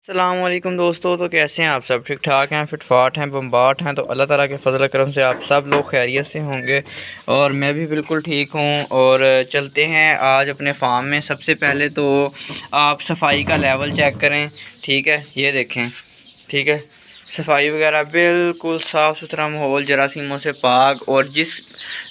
अस्सलामुअलैकुम दोस्तों। तो कैसे हैं आप सब? ठीक ठाक हैं, फिटफाट हैं, बम्बाट हैं? तो अल्लाह ताला के फजल करम से आप सब लोग खैरियत से होंगे और मैं भी बिल्कुल ठीक हूँ। और चलते हैं आज अपने फार्म में। सबसे पहले तो आप सफाई का लेवल चेक करें, ठीक है? ये देखें, ठीक है, सफाई वगैरह बिल्कुल साफ़ सुथरा माहौल, जरासीमों से पाक। और जिस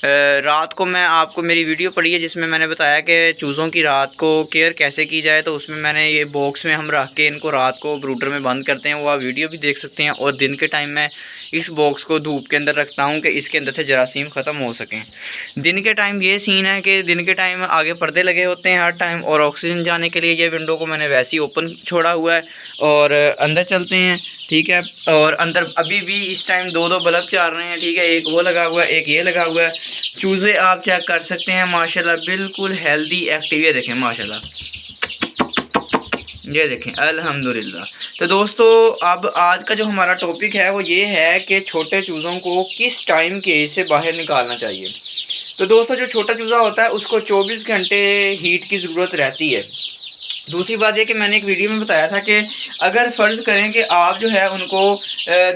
रात को मैं आपको मेरी वीडियो पड़ी है जिसमें मैंने बताया कि चूज़ों की रात को केयर कैसे की जाए, तो उसमें मैंने ये बॉक्स में हम रख के इनको रात को ब्रूडर में बंद करते हैं, वो आप वीडियो भी देख सकते हैं। और दिन के टाइम मैं इस बॉक्स को धूप के अंदर रखता हूँ कि इसके अंदर से जरासीम ख़त्म हो सकें। दिन के टाइम ये सीन है कि दिन के टाइम आगे पर्दे लगे होते हैं हर टाइम, और ऑक्सीजन जाने के लिए ये विंडो को मैंने वैसे ही ओपन छोड़ा हुआ है। और अंदर चलते हैं, ठीक है? और अंदर अभी भी इस टाइम दो बल्ब चल रहे हैं, ठीक है? एक वो लगा हुआ है, एक ये लगा हुआ है। चूज़े आप चेक कर सकते हैं, माशाल्लाह बिल्कुल हेल्दी एक्टिव। ये देखें माशाल्लाह, ये देखें अल्हम्दुलिल्लाह। तो दोस्तों अब आज का जो हमारा टॉपिक है वो ये है कि छोटे चूज़ों को किस टाइम केज से बाहर निकालना चाहिए। तो दोस्तों जो छोटा चूज़ा होता है उसको 24 घंटे हीट की ज़रूरत रहती है। दूसरी बात ये कि मैंने एक वीडियो में बताया था कि अगर फ़र्ज़ करें कि आप जो है उनको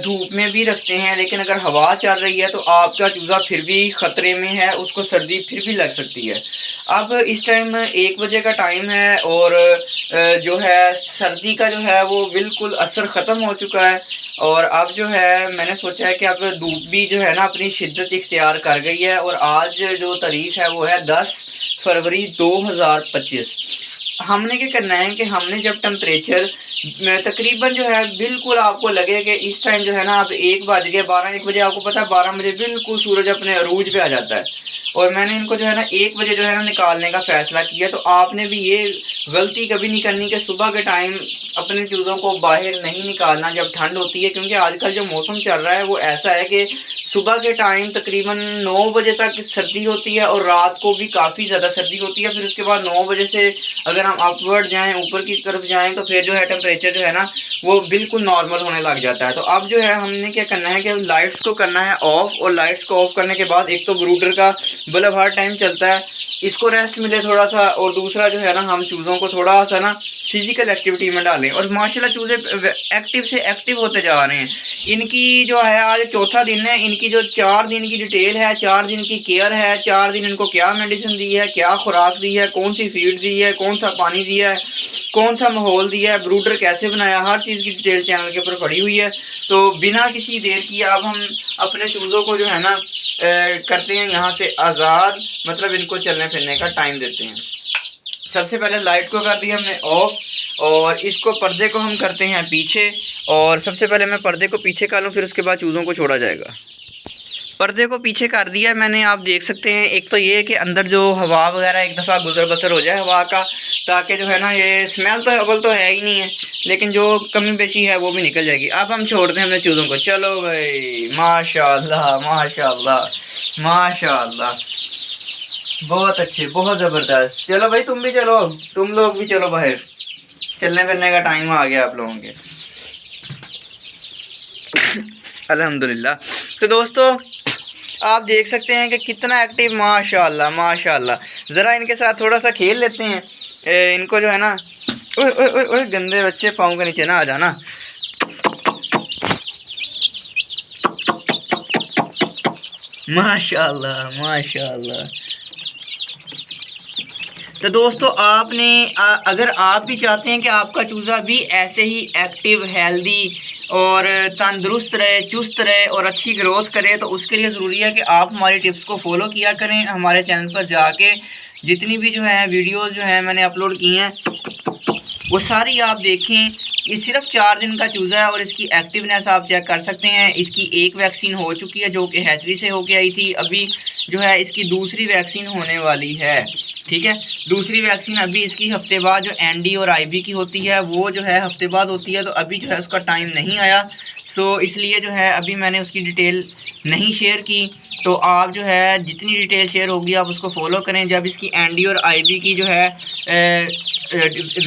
धूप में भी रखते हैं, लेकिन अगर हवा चल रही है तो आपका चूज़ा फिर भी ख़तरे में है, उसको सर्दी फिर भी लग सकती है। अब इस टाइम 1 बजे का टाइम है और जो है सर्दी का जो है वो बिल्कुल असर ख़त्म हो चुका है। और अब जो है मैंने सोचा है कि अब धूप भी जो है ना अपनी शिद्दत इख्तियार कर गई है। और आज जो तारीख़ है वो है 10 फरवरी 2025। हमने क्या करना है कि हमने जब टेम्परेचर तकरीबन जो है बिल्कुल आपको लगे कि इस टाइम जो है ना अब 1 बज गया, 12-1 बजे, आपको पता है 12 बजे बिल्कुल सूरज अपने अरूज पे आ जाता है। और मैंने इनको जो है ना 1 बजे जो है ना निकालने का फ़ैसला किया। तो आपने भी ये गलती कभी नहीं करनी कि सुबह के टाइम अपने चूज़ों को बाहर नहीं निकालना जब ठंड होती है, क्योंकि आजकल जो मौसम चल रहा है वो ऐसा है कि सुबह के टाइम तकरीबन 9 बजे तक सर्दी होती है और रात को भी काफ़ी ज़्यादा सर्दी होती है। फिर उसके बाद 9 बजे से अगर हम अपवर्ड जाएँ, ऊपर की तरफ जाएँ, तो फिर जो है टेम्परेचर जो है ना वो बिल्कुल नॉर्मल होने लग जाता है। तो अब जो है हमने क्या करना है कि लाइट्स को करना है ऑफ़। और लाइट्स को ऑफ़ करने के बाद एक तो ब्रूडर का बल्ब हर टाइम चलता है, इसको रेस्ट मिले थोड़ा सा। और दूसरा जो है ना हम चूज़ों को थोड़ा सा ना फिज़िकल एक्टिविटी में डालें। और माशाल्लाह चूज़े एक्टिव से एक्टिव होते जा रहे हैं। इनकी जो है आज चौथा दिन है, इनकी जो 4 दिन की डिटेल है, 4 दिन की केयर है, 4 दिन इनको क्या मेडिसिन दी है, क्या खुराक दी है, कौन सी फीड दी है, कौन सा पानी दिया है, कौन सा माहौल दिया है, ब्रूडर कैसे बनाया, हर चीज़ की डिटेल चैनल के ऊपर पड़ी हुई है। तो बिना किसी देर की अब हम अपने चूज़ों को जो है ना करते हैं यहाँ से आज़ाद, मतलब इनको चलने फिरने का टाइम देते हैं। सबसे पहले लाइट को कर दिया हमने ऑफ, और इसको पर्दे को हम करते हैं पीछे। और सबसे पहले मैं पर्दे को पीछे कर लूँ, फिर उसके बाद चूज़ों को छोड़ा जाएगा। पर्दे को पीछे कर दिया मैंने, आप देख सकते हैं। एक तो ये है कि अंदर जो हवा वगैरह एक दफ़ा गुजर बसर हो जाए हवा का, ताकि जो है ना ये स्मेल तो अव्वल तो है ही नहीं है, लेकिन जो कमी बेशी है वो भी निकल जाएगी। अब हम छोड़ते हैं अपने चूज़ों को। चलो भाई माशाल्लाह माशाल्लाह माशाल्लाह, बहुत अच्छे, बहुत ज़बरदस्त। चलो भाई तुम भी चलो, तुम लोग भी चलो बाहर, चलने फिरने का टाइम आ गया आप लोगों के। अल्हम्दुलिल्लाह। तो दोस्तों आप देख सकते हैं कि कितना एक्टिव, माशाल्लाह माशाल्लाह। ज़रा इनके साथ थोड़ा सा खेल लेते हैं। इनको जो है ना, ओए ओए ओए ओए, गंदे बच्चे पाँव के नीचे ना आ जाना। माशाल्लाह माशाल्लाह। तो दोस्तों आपने अगर आप भी चाहते हैं कि आपका चूज़ा भी ऐसे ही एक्टिव, हेल्दी और तंदुरुस्त रहे, चुस्त रहे और अच्छी ग्रोथ करे, तो उसके लिए ज़रूरी है कि आप हमारी टिप्स को फॉलो किया करें। हमारे चैनल पर जाके जितनी भी जो है वीडियोस जो है मैंने अपलोड की हैं वो सारी आप देखें। ये सिर्फ 4 दिन का चूज़ा है और इसकी एक्टिवनेस आप चेक कर सकते हैं। इसकी एक वैक्सीन हो चुकी है जो कि हैचरी से होके आई थी। अभी जो है इसकी दूसरी वैक्सीन होने वाली है, ठीक है? दूसरी वैक्सीन अभी इसकी हफ्ते बाद जो एनडी और आईबी की होती है वो जो है हफ्ते बाद होती है। तो अभी जो है उसका टाइम नहीं आया, सो इसलिए जो है अभी मैंने उसकी डिटेल नहीं शेयर की। तो आप जो है जितनी डिटेल शेयर होगी आप उसको फॉलो करें। जब इसकी एनडी और आईबी की जो है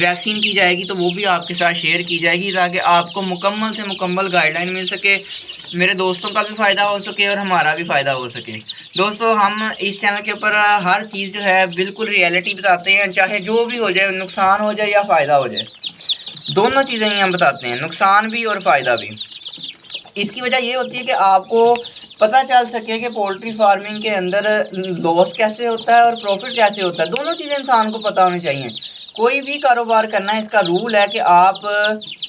वैक्सीन की जाएगी तो वो भी आपके साथ शेयर की जाएगी, ताकि आपको मुकम्मल से मुकम्मल गाइडलाइन मिल सके, मेरे दोस्तों का भी फ़ायदा हो सके और हमारा भी फ़ायदा हो सके। दोस्तों हम इस चैनल के ऊपर हर चीज़ जो है बिल्कुल रियलिटी बताते हैं, चाहे जो भी हो जाए, नुकसान हो जाए या फ़ायदा हो जाए। दोनों चीज़ें ही हम बताते हैं, नुकसान भी और फ़ायदा भी। इसकी वजह ये होती है कि आपको पता चल सके कि पोल्ट्री फार्मिंग के अंदर लॉस कैसे होता है और प्रॉफिट कैसे होता है। दोनों चीज़ें इंसान को पता होनी चाहिए। कोई भी कारोबार करना है, इसका रूल है कि आप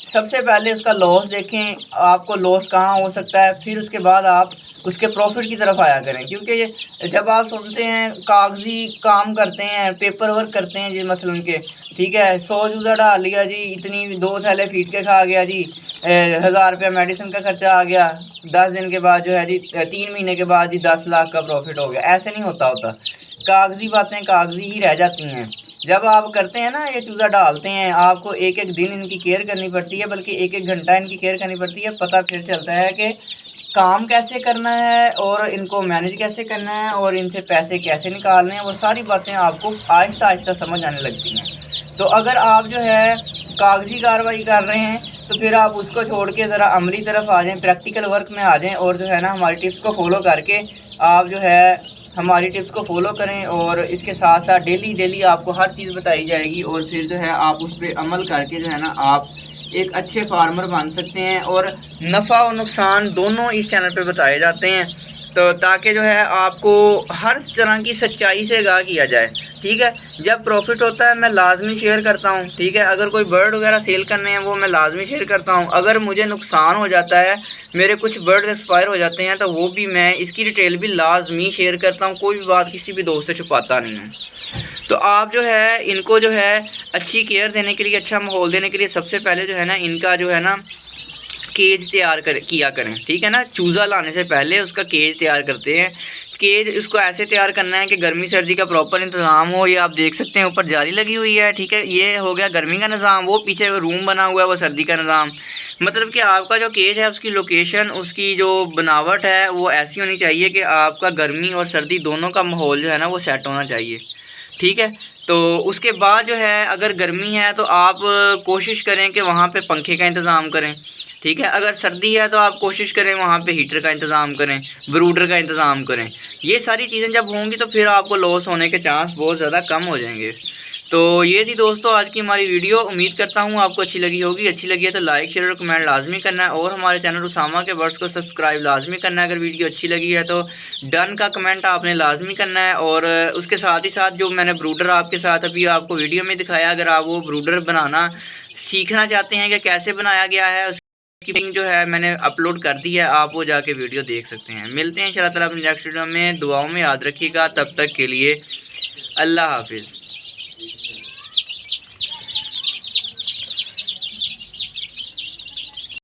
सबसे पहले उसका लॉस देखें, आपको लॉस कहाँ हो सकता है, फिर उसके बाद आप उसके प्रॉफिट की तरफ आया करें। क्योंकि जब आप सुनते हैं कागजी काम करते हैं, पेपर वर्क करते हैं जी मसलन के, ठीक है, 100 चूज़ा डाल लिया जी, इतनी 2 थैले फीड के खा गया जी, 1000 रुपया मेडिसिन का खर्चा आ गया, 10 दिन के बाद जो है जी, 3 महीने के बाद जी 10 लाख का प्रॉफिट हो गया। ऐसे नहीं होता। कागजी बातें कागजी ही रह जाती हैं। जब आप करते हैं ना, ये चूज़ा डालते हैं, आपको एक एक दिन इनकी केयर करनी पड़ती है, बल्कि एक एक घंटा इनकी केयर करनी पड़ती है। पता फिर चलता है कि काम कैसे करना है और इनको मैनेज कैसे करना है और इनसे पैसे कैसे निकालने हैं। वो सारी बातें आपको आहिस्ता आहिस्ता समझ आने लगती हैं। तो अगर आप जो है कागजी कार्रवाई कर रहे हैं तो फिर आप उसको छोड़ के ज़रा अमली तरफ आ जाएं, प्रैक्टिकल वर्क में आ जाएं और जो है ना हमारी टिप्स को फॉलो करके आप जो है हमारी टिप्स को फॉलो करें। और इसके साथ साथ डेली आपको हर चीज़ बताई जाएगी और फिर जो है आप उस पर अमल करके जो है ना आप एक अच्छे फार्मर बन सकते हैं। और नफ़ा और नुकसान दोनों इस चैनल पे बताए जाते हैं, तो ताकि जो है आपको हर तरह की सच्चाई से आगाह किया जाए। ठीक है, जब प्रॉफिट होता है मैं लाजमी शेयर करता हूँ। ठीक है, अगर कोई बर्ड वगैरह सेल करने हैं वो मैं लाजमी शेयर करता हूँ। अगर मुझे नुकसान हो जाता है, मेरे कुछ बर्ड एक्सपायर हो जाते हैं, तो वो भी मैं इसकी डिटेल भी लाजमी शेयर करता हूँ। कोई भी बात किसी भी दोस्त से छुपाता नहीं हूँ। तो आप जो है इनको जो है अच्छी केयर देने के लिए, अच्छा माहौल देने के लिए सबसे पहले जो है ना इनका जो है ना केज तैयार किया करें। ठीक है ना, चूज़ा लाने से पहले उसका केज तैयार करते हैं। केज उसको ऐसे तैयार करना है कि गर्मी सर्दी का प्रॉपर इंतज़ाम हो। ये आप देख सकते हैं ऊपर जाली लगी हुई है। ठीक है, ये हो गया गर्मी का निज़ाम। वो पीछे रूम बना हुआ है वो सर्दी का निज़ाम। मतलब कि आपका जो केज है उसकी लोकेशन, उसकी जो बनावट है वो ऐसी होनी चाहिए कि आपका गर्मी और सर्दी दोनों का माहौल जो है ना वो सेट होना चाहिए। ठीक है, तो उसके बाद जो है अगर गर्मी है तो आप कोशिश करें कि वहाँ पे पंखे का इंतज़ाम करें। ठीक है, अगर सर्दी है तो आप कोशिश करें वहाँ पे हीटर का इंतज़ाम करें, ब्रूडर का इंतज़ाम करें। ये सारी चीज़ें जब होंगी तो फिर आपको लॉस होने के चांस बहुत ज़्यादा कम हो जाएंगे। तो ये थी दोस्तों आज की हमारी वीडियो। उम्मीद करता हूँ आपको अच्छी लगी होगी। अच्छी लगी है तो लाइक शेयर और कमेंट लाजमी करना है और हमारे चैनल उसामा के वर्ड्स को सब्सक्राइब लाजमी करना है। अगर वीडियो अच्छी लगी है तो डन का कमेंट आपने लाजमी करना है। और उसके साथ ही साथ जो मैंने ब्रूडर आपके साथ अभी आपको वीडियो में दिखाया, अगर आप वो ब्रूडर बनाना सीखना चाहते हैं कि कैसे बनाया गया है, उसकी लिंक जो है मैंने अपलोड कर दी है, आप वो जाके वीडियो देख सकते हैं। मिलते हैं इंशाल्लाह ताला नेक्स्ट वीडियो में। दुआओं में याद रखिएगा। तब तक के लिए अल्लाह हाफिज़।